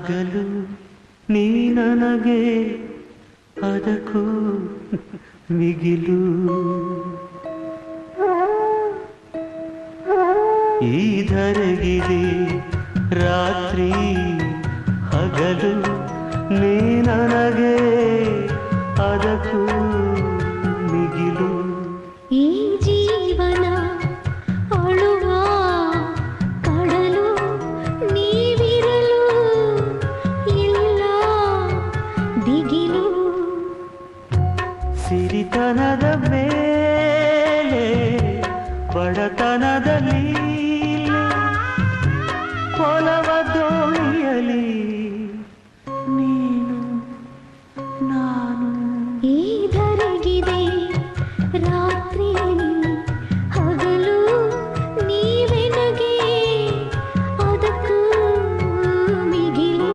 ಹಗಲು ನೀ ನನಗೆ ಅದಕ್ಕೂ ಮಿಗಿಲು ಈ ಧರೆಗಿದೆ ರಾತ್ರಿ ಹಗಲು ನೀ ನನಗೆ ಅದಕ್ಕೂ